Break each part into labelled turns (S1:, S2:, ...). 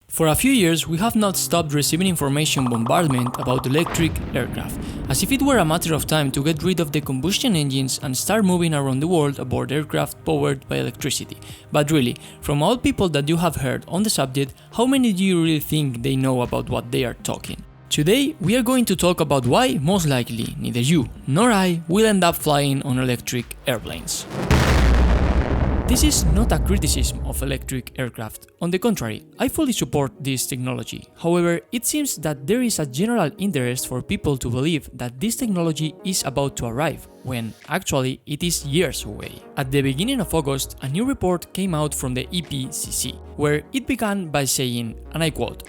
S1: For a few years, we have not stopped receiving information bombardment about electric aircraft, as if it were a matter of time to get rid of the combustion engines and start moving around the world aboard aircraft powered by electricity. But really, from all people that you have heard on the subject, how many do you really think they know about what they are talking? Today, we are going to talk about why, most likely, neither you nor I will end up flying on electric airplanes. This is not a criticism of electric aircraft. On the contrary, I fully support this technology. However, it seems that there is a general interest for people to believe that this technology is about to arrive, when actually it is years away. At the beginning of August, a new report came out from the IPCC, where it began by saying, and I quote,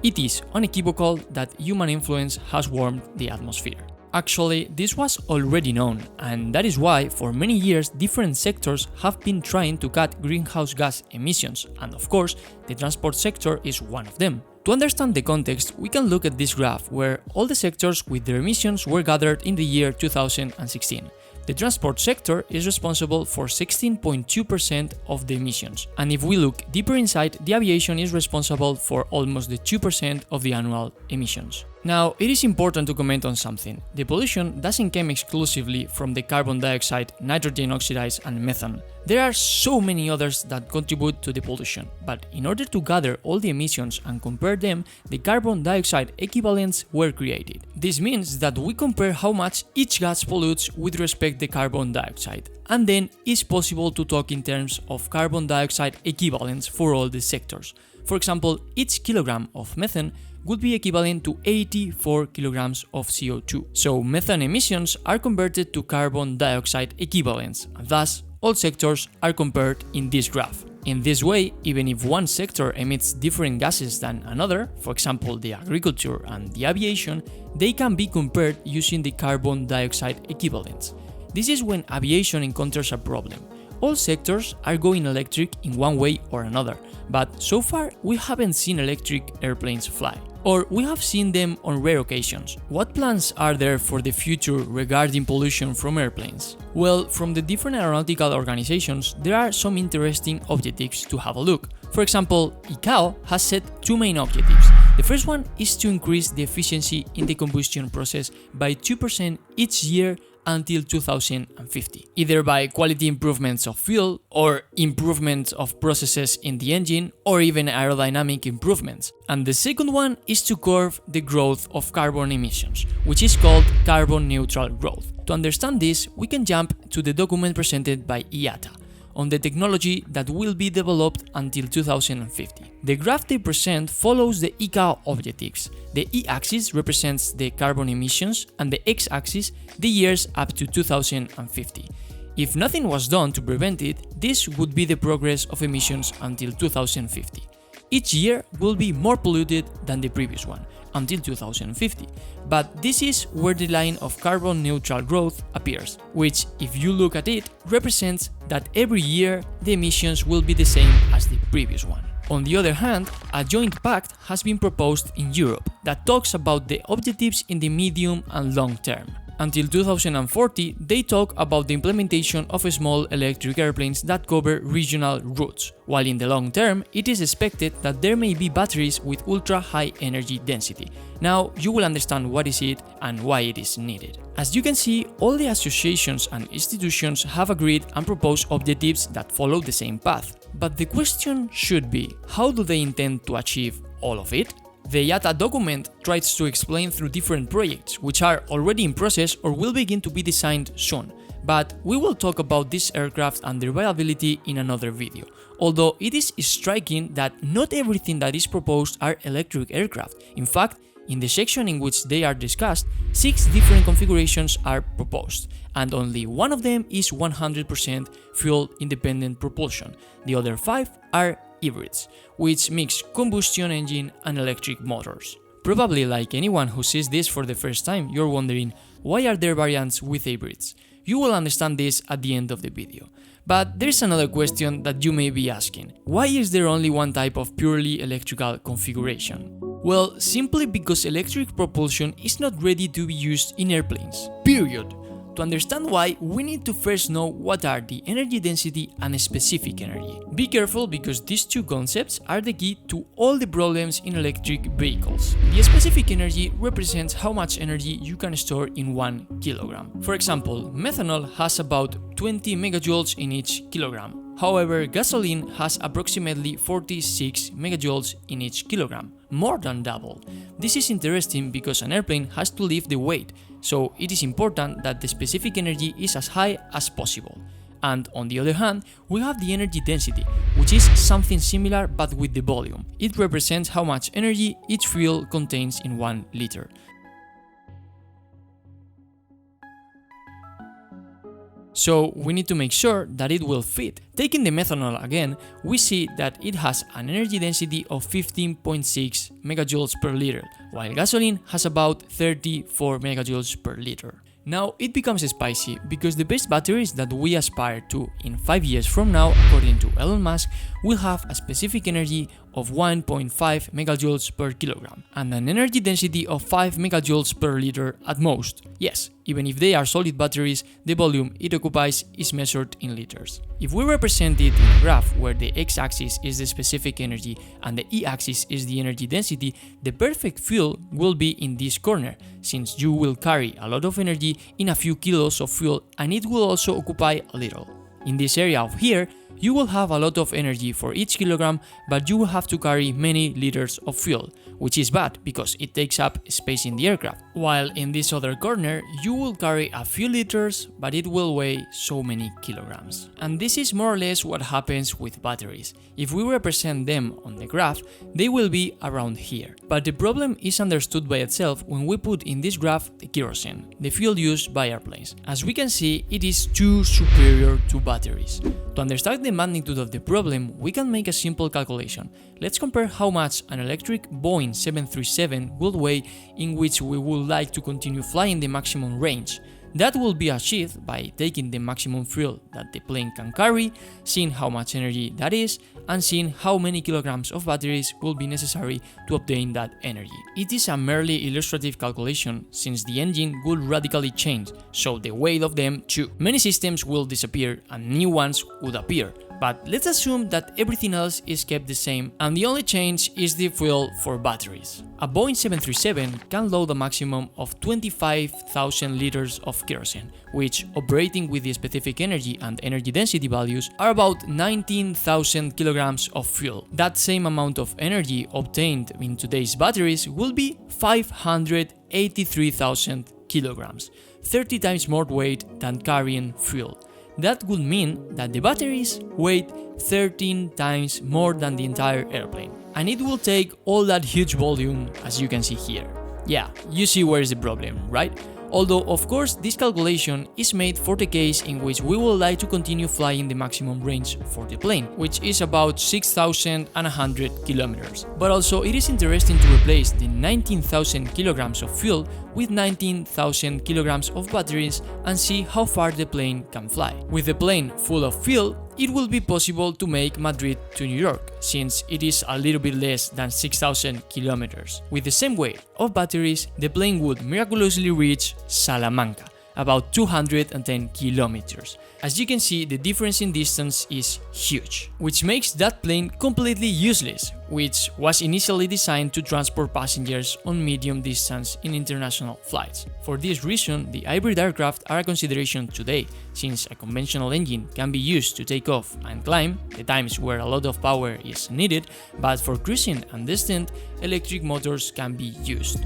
S1: "It is unequivocal that human influence has warmed the atmosphere." Actually, this was already known, and that is why for many years different sectors have been trying to cut greenhouse gas emissions, and of course, the transport sector is one of them. To understand the context, we can look at this graph where all the sectors with their emissions were gathered in the year 2016. The transport sector is responsible for 16.2% of the emissions, and if we look deeper inside, the aviation is responsible for almost the 2% of the annual emissions. Now, it is important to comment on something. The pollution doesn't come exclusively from the carbon dioxide, nitrogen oxides, and methane. There are so many others that contribute to the pollution, but in order to gather all the emissions and compare them, the carbon dioxide equivalents were created. This means that we compare how much each gas pollutes with respect to carbon dioxide, and then it's possible to talk in terms of carbon dioxide equivalents for all the sectors. For example, each kilogram of methane would be equivalent to 84 kilograms of CO2. So methane emissions are converted to carbon dioxide equivalents, and thus all sectors are compared in this graph. In this way, even if one sector emits different gases than another, for example the agriculture and the aviation, they can be compared using the carbon dioxide equivalents. This is when aviation encounters a problem. All sectors are going electric in one way or another, but so far we haven't seen electric airplanes fly. Or we have seen them on rare occasions. What plans are there for the future regarding pollution from airplanes? Well, from the different aeronautical organizations, there are some interesting objectives to have a look. For example, ICAO has set two main objectives. The first one is to increase the efficiency in the combustion process by 2% each year until 2050, either by quality improvements of fuel, or improvements of processes in the engine, or even aerodynamic improvements. And the second one is to curb the growth of carbon emissions, which is called carbon neutral growth. To understand this, we can jump to the document presented by IATA on the technology that will be developed until 2050. The graph they present follows the ICAO objectives. The y-axis represents the carbon emissions and the x-axis the years up to 2050. If nothing was done to prevent it, this would be the progress of emissions until 2050. Each year will be more polluted than the previous one, until 2050, but this is where the line of carbon neutral growth appears, which, if you look at it, represents that every year the emissions will be the same as the previous one. On the other hand, a joint pact has been proposed in Europe that talks about the objectives in the medium and long term. Until 2040, they talk about the implementation of small electric airplanes that cover regional routes, while in the long term, it is expected that there may be batteries with ultra-high energy density. Now, you will understand what is it and why it is needed. As you can see, all the associations and institutions have agreed and proposed objectives that follow the same path. But the question should be, how do they intend to achieve all of it? The IATA document tries to explain through different projects, which are already in process or will begin to be designed soon. But we will talk about this aircraft and their viability in another video. Although it is striking that not everything that is proposed are electric aircraft. In fact, in the section in which they are discussed, 6 different configurations are proposed, and only one of them is 100% fuel-independent propulsion. The other 5 are hybrids, which mix combustion engine and electric motors. Probably like anyone who sees this for the first time, you're wondering, why are there variants with hybrids? You will understand this at the end of the video. But there's another question that you may be asking. Why is there only one type of purely electrical configuration? Well, simply because electric propulsion is not ready to be used in airplanes. Period. To understand why, we need to first know what are the energy density and specific energy. Be careful because these two concepts are the key to all the problems in electric vehicles. The specific energy represents how much energy you can store in 1 kilogram. For example, methanol has about 20 megajoules in each kilogram. However, gasoline has approximately 46 megajoules in each kilogram, more than double. This is interesting because an airplane has to lift the weight, so it is important that the specific energy is as high as possible. And on the other hand, we have the energy density, which is something similar but with the volume. It represents how much energy each fuel contains in 1 liter. So we need to make sure that it will fit. Taking the methanol again, we see that it has an energy density of 15.6 megajoules per liter, while gasoline has about 34 megajoules per liter. Now it becomes spicy because the best batteries that we aspire to in 5 years from now, according to Elon Musk, will have a specific energy of 1.5 megajoules per kilogram and an energy density of 5 megajoules per liter at most. Yes, even if they are solid batteries, the volume it occupies is measured in liters. If we represent it in a graph where the x-axis is the specific energy and the y-axis is the energy density, the perfect fuel will be in this corner, since you will carry a lot of energy in a few kilos of fuel and it will also occupy a little. In this area of here, you will have a lot of energy for each kilogram, but you will have to carry many liters of fuel, which is bad because it takes up space in the aircraft. While in this other corner, you will carry a few liters, but it will weigh so many kilograms. And this is more or less what happens with batteries. If we represent them on the graph, they will be around here. But the problem is understood by itself when we put in this graph the kerosene, the fuel used by airplanes. As we can see, it is too superior to batteries. To understand the magnitude of the problem, we can make a simple calculation. Let's compare how much an electric Boeing 737 would weigh in which we would like to continue flying the maximum range. That will be achieved by taking the maximum fuel that the plane can carry, seeing how much energy that is, and seeing how many kilograms of batteries will be necessary to obtain that energy. It is a merely illustrative calculation since the engine would radically change, so the weight of them too. Many systems will disappear and new ones would appear. But let's assume that everything else is kept the same and the only change is the fuel for batteries. A Boeing 737 can load a maximum of 25,000 liters of kerosene, which, operating with the specific energy and energy density values, are about 19,000 kilograms of fuel. That same amount of energy obtained in today's batteries will be 583,000 kilograms, 30 times more weight than carrying fuel. That would mean that the batteries weigh 13 times more than the entire airplane. And it will take all that huge volume, as you can see here. Yeah, you see where is the problem, right? Although, of course, this calculation is made for the case in which we would like to continue flying the maximum range for the plane, which is about 6,100 kilometers. But also, it is interesting to replace the 19,000 kilograms of fuel with 19,000 kilograms of batteries and see how far the plane can fly. With the plane full of fuel, it will be possible to make Madrid to New York, since it is a little bit less than 6,000 kilometers. With the same weight of batteries, the plane would miraculously reach Salamanca, about 210 kilometers. As you can see, the difference in distance is huge, which makes that plane completely useless, which was initially designed to transport passengers on medium distance in international flights. For this reason, the hybrid aircraft are a consideration today, since a conventional engine can be used to take off and climb, the times where a lot of power is needed, but for cruising and descent, electric motors can be used.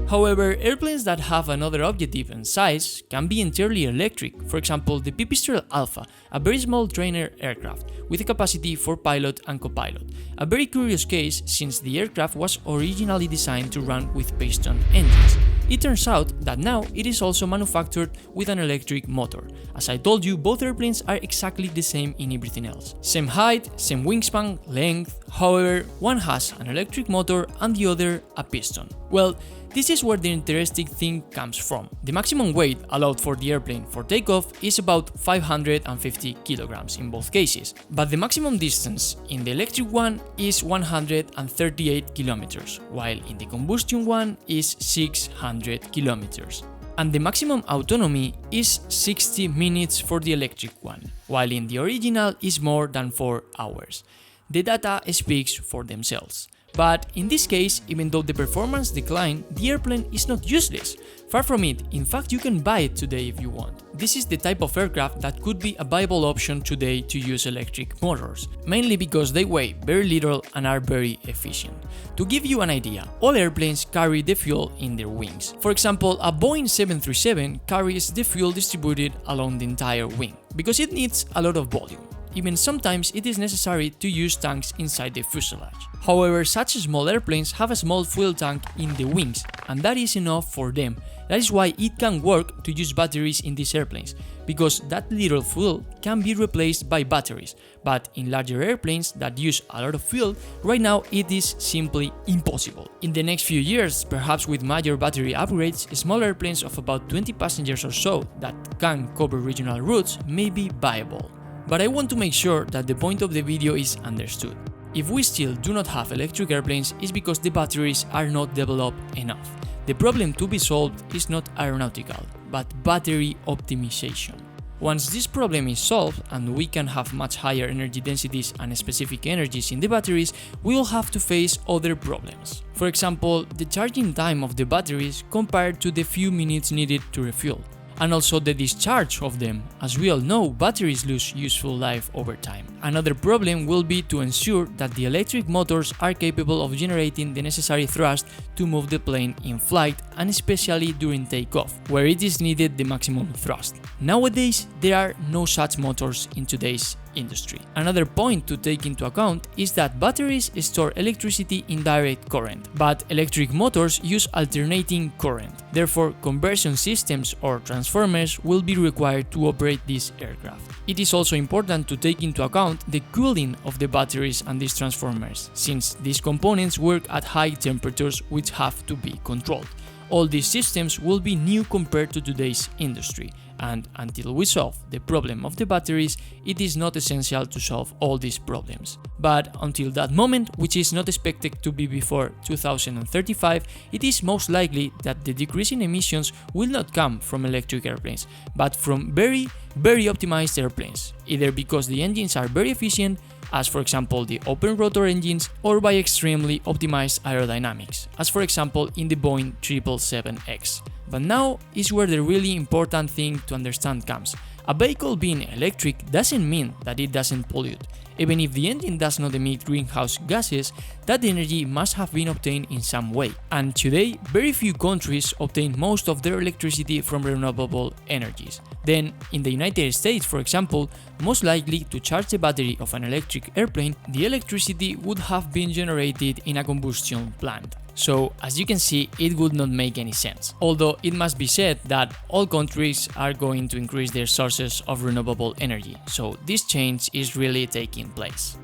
S1: However, airplanes that have another objective and size can be entirely electric, for example the Pipistrel Alpha, a very small trainer aircraft with a capacity for pilot and co-pilot. A very curious case since the aircraft was originally designed to run with piston engines. It turns out that now it is also manufactured with an electric motor. As I told you, both airplanes are exactly the same in everything else. Same height, same wingspan, length, however, one has an electric motor and the other a piston. Well, This is where the interesting thing comes from. The maximum weight allowed for the airplane for takeoff is about 550 kilograms in both cases, but the maximum distance in the electric one is 138 kilometers, while in the combustion one is 600 kilometers. And the maximum autonomy is 60 minutes for the electric one, while in the original is more than 4 hours. The data speaks for themselves. But in this case, even though the performance declined, the airplane is not useless. Far from it, in fact you can buy it today if you want. This is the type of aircraft that could be a viable option today to use electric motors, mainly because they weigh very little and are very efficient. To give you an idea, all airplanes carry the fuel in their wings. For example, a Boeing 737 carries the fuel distributed along the entire wing, because it needs a lot of volume. Even sometimes it is necessary to use tanks inside the fuselage. However, such small airplanes have a small fuel tank in the wings, and that is enough for them. That is why it can work to use batteries in these airplanes, because that little fuel can be replaced by batteries. But in larger airplanes that use a lot of fuel, right now it is simply impossible. In the next few years, perhaps with major battery upgrades, small airplanes of about 20 passengers or so that can cover regional routes may be viable. But I want to make sure that the point of the video is understood. If we still do not have electric airplanes, it's because the batteries are not developed enough. The problem to be solved is not aeronautical, but battery optimization. Once this problem is solved and we can have much higher energy densities and specific energies in the batteries, we will have to face other problems. For example, the charging time of the batteries compared to the few minutes needed to refuel. And also the discharge of them. As we all know, batteries lose useful life over time. Another problem will be to ensure that the electric motors are capable of generating the necessary thrust to move the plane in flight, and especially during takeoff, where it is needed the maximum thrust. Nowadays, there are no such motors in today's industry. Another point to take into account is that batteries store electricity in direct current, but electric motors use alternating current. Therefore, conversion systems or transformers will be required to operate this aircraft. It is also important to take into account the cooling of the batteries and these transformers, since these components work at high temperatures which have to be controlled. All these systems will be new compared to today's industry, and until we solve the problem of the batteries, it is not essential to solve all these problems. But until that moment, which is not expected to be before 2035, it is most likely that the decrease in emissions will not come from electric airplanes, but from very optimized airplanes, either because the engines are very efficient, as for example the open rotor engines, or by extremely optimized aerodynamics, as for example in the Boeing 777X. But now is where the really important thing to understand comes. A vehicle being electric doesn't mean that it doesn't pollute. Even if the engine does not emit greenhouse gases, that energy must have been obtained in some way. And today, very few countries obtain most of their electricity from renewable energies. Then, in the United States, for example, most likely to charge the battery of an electric airplane, the electricity would have been generated in a combustion plant. So, as you can see, it would not make any sense. Although it must be said that all countries are going to increase their sources of renewable energy, so this change is really taking place.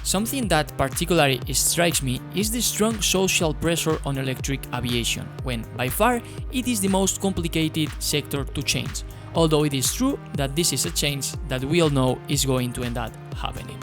S1: Something that particularly strikes me is the strong social pressure on electric aviation, when by far it is the most complicated sector to change, although it is true that this is a change that we all know is going to end up happening.